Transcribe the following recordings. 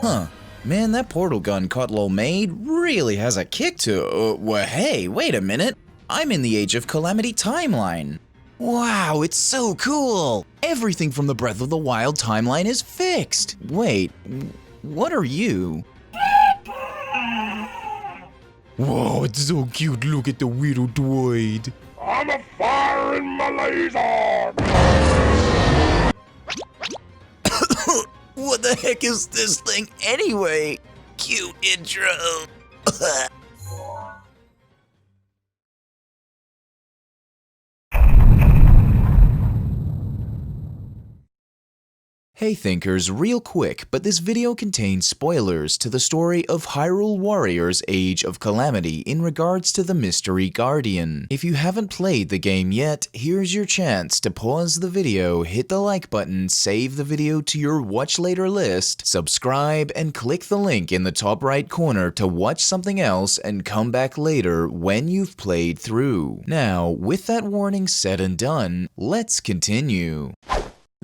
Huh. Man, that portal gun Kotlol made really has a kick to it. Well, hey, wait a minute. I'm in the Age of Calamity timeline. Wow, it's so cool! Everything from the Breath of the Wild timeline is fixed. Wait, what are you? Whoa, it's so cute. Look at the little droid. I'm a fire in my laser! What the heck is this thing anyway? Cute intro. Hey thinkers, real quick, but this video contains spoilers to the story of Hyrule Warriors Age of Calamity in regards to the Mystery Guardian. If you haven't played the game yet, here's your chance to pause the video, hit the like button, save the video to your watch later list, subscribe, and click the link in the top right corner to watch something else and come back later when you've played through. Now, with that warning said and done, let's continue.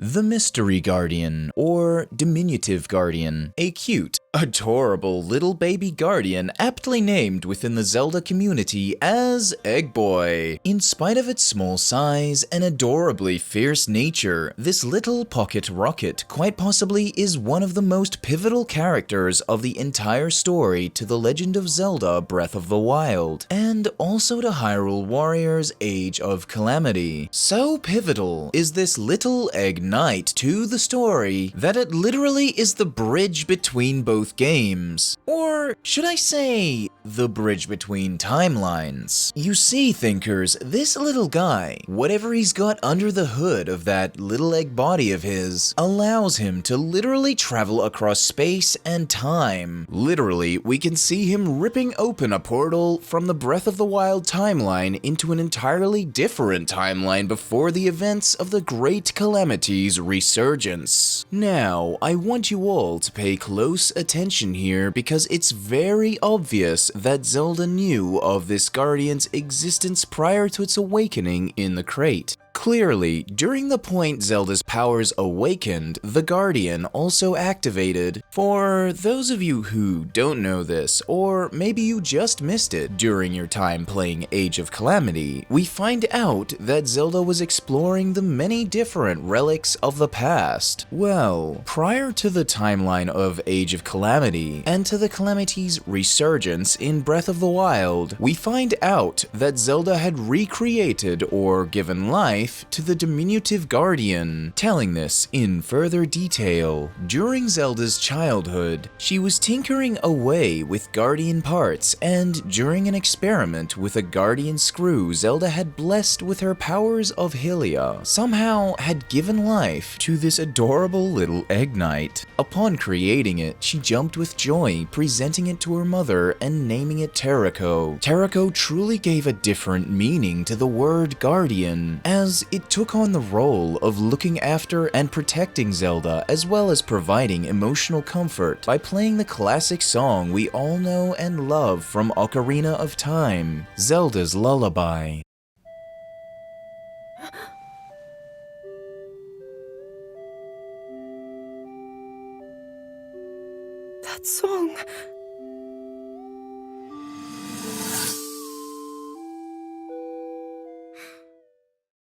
The Mystery Guardian, or Diminutive Guardian, a cute, adorable little baby guardian aptly named within the Zelda community as Egg Boy. In spite of its small size and adorably fierce nature, this little pocket rocket quite possibly is one of the most pivotal characters of the entire story to The Legend of Zelda Breath of the Wild, and also to Hyrule Warriors Age of Calamity. So pivotal is this little egg knight to the story that it literally is the bridge between both games. Or should I say, the bridge between timelines. You see, thinkers, this little guy, whatever he's got under the hood of that little egg body of his, allows him to literally travel across space and time. Literally, we can see him ripping open a portal from the Breath of the Wild timeline into an entirely different timeline before the events of the Great Calamity's resurgence. Now, I want you all to pay close attention here because it's very obvious that Zelda knew of this Guardian's existence prior to its awakening in the crate. Clearly, during the point Zelda's powers awakened, the Guardian also activated. For those of you who don't know this, or maybe you just missed it during your time playing Age of Calamity, we find out that Zelda was exploring the many different relics of the past. Well, prior to the timeline of Age of Calamity, and to the Calamity's resurgence in Breath of the Wild, we find out that Zelda had recreated or given life to the Diminutive Guardian. Telling this in further detail, during Zelda's childhood, she was tinkering away with Guardian parts, and during an experiment with a Guardian screw Zelda had blessed with her powers of Hylia, somehow had given life to this adorable little egg knight. Upon creating it, she jumped with joy, presenting it to her mother and naming it Terrako. Terrako truly gave a different meaning to the word Guardian, as it took on the role of looking after and protecting Zelda, as well as providing emotional comfort by playing the classic song we all know and love from Ocarina of Time, Zelda's Lullaby. That song...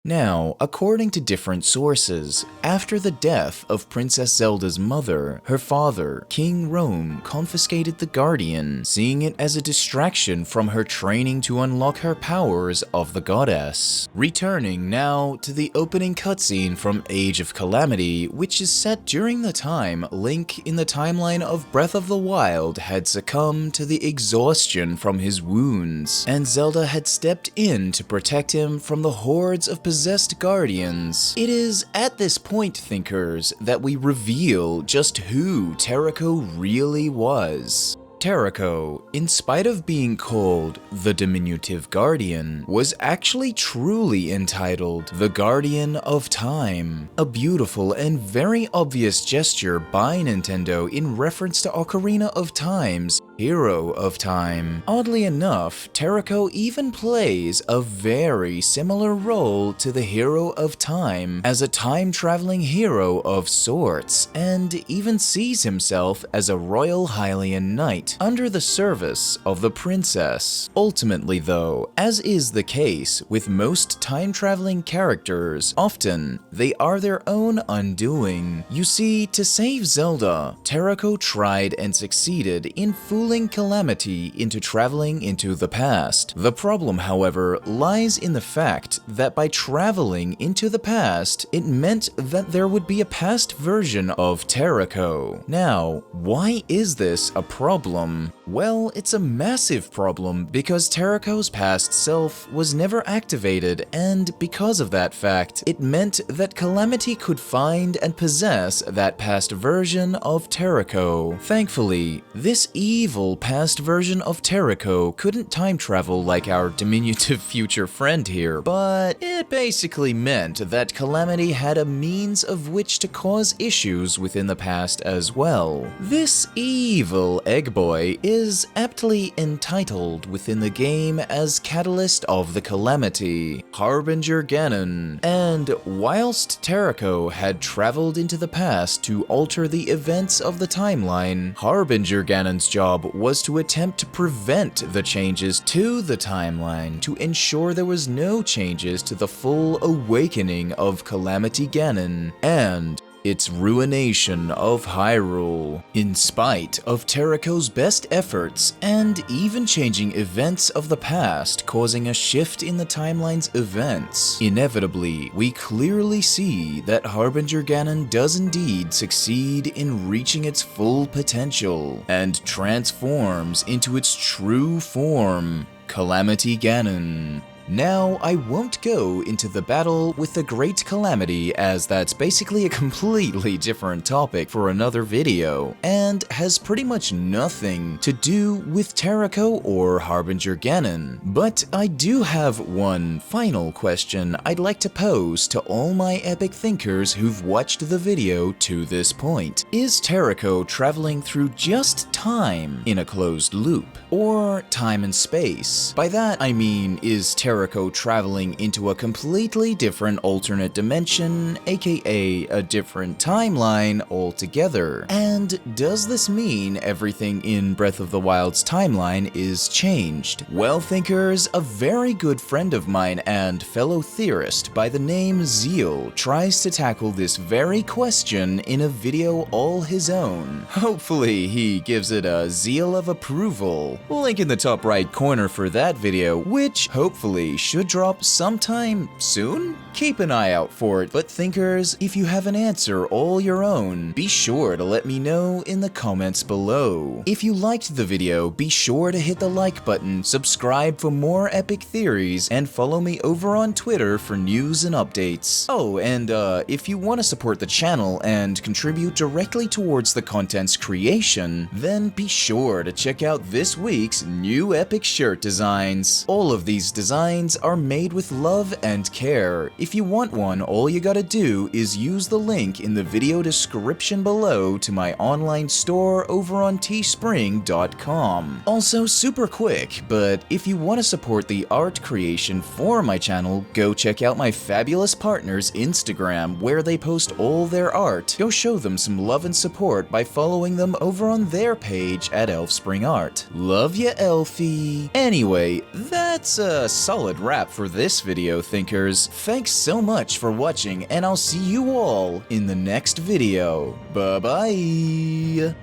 Now, according to different sources, after the death of Princess Zelda's mother, her father, King Rome, confiscated the Guardian, seeing it as a distraction from her training to unlock her powers of the goddess. Returning now to the opening cutscene from Age of Calamity, which is set during the time Link in the timeline of Breath of the Wild had succumbed to the exhaustion from his wounds, and Zelda had stepped in to protect him from the hordes of possessed guardians. It is at this point, thinkers, that we reveal just who Terrako really was. Terrako, in spite of being called the Diminutive Guardian, was actually truly entitled the Guardian of Time, a beautiful and very obvious gesture by Nintendo in reference to Ocarina of Time's Hero of Time. Oddly enough, Terrako even plays a very similar role to the Hero of Time as a time-traveling hero of sorts, and even sees himself as a royal Hylian knight under the service of the princess. Ultimately though, as is the case with most time-traveling characters, often they are their own undoing. You see, to save Zelda, Terrako tried and succeeded in fooling Calamity into traveling into the past. The problem, however, lies in the fact that by traveling into the past, it meant that there would be a past version of Terrako. Now, why is this a problem? Well, it's a massive problem because Terrako's past self was never activated, and because of that fact, it meant that Calamity could find and possess that past version of Terrako. Thankfully, this evil past version of Terrako couldn't time travel like our diminutive future friend here, but it basically meant that Calamity had a means of which to cause issues within the past as well. This evil egg boy is aptly entitled within the game as Catalyst of the Calamity, Harbinger Ganon, and whilst Terrako had traveled into the past to alter the events of the timeline, Harbinger Ganon's job was to attempt to prevent the changes to the timeline to ensure there was no changes to the full awakening of Calamity Ganon and its ruination of Hyrule. In spite of Terrako's best efforts and even changing events of the past causing a shift in the timeline's events, inevitably we clearly see that Harbinger Ganon does indeed succeed in reaching its full potential and transforms into its true form, Calamity Ganon. Now, I won't go into the battle with the Great Calamity, as that's basically a completely different topic for another video, and has pretty much nothing to do with Terrako or Harbinger Ganon. But I do have one final question I'd like to pose to all my epic thinkers who've watched the video to this point. Is Terrako traveling through just time in a closed loop, or time and space? By that I mean, is Terrako traveling into a completely different alternate dimension, aka a different timeline altogether? And does this mean everything in Breath of the Wild's timeline is changed? Well, thinkers, a very good friend of mine and fellow theorist by the name Zeal tries to tackle this very question in a video all his own. Hopefully he gives it a Zeal of approval. Link in the top right corner for that video, which hopefully should drop sometime soon? Keep an eye out for it. But thinkers, if you have an answer all your own, be sure to let me know in the comments below. If you liked the video, be sure to hit the like button, subscribe for more epic theories, and follow me over on Twitter for news and updates. Oh, and if you want to support the channel and contribute directly towards the content's creation, then be sure to check out this week's new epic shirt designs. All of these designs are made with love and care. If you want one, all you gotta do is use the link in the video description below to my online store over on teespring.com. Also, super quick, but if you want to support the art creation for my channel, go check out my fabulous partners' Instagram, where they post all their art. Go show them some love and support by following them over on their page at ElfspringArt. Love ya, Elfie. Anyway, that's a solid wrap for this video, thinkers. Thanks so much for watching, and I'll see you all in the next video. Bye-bye.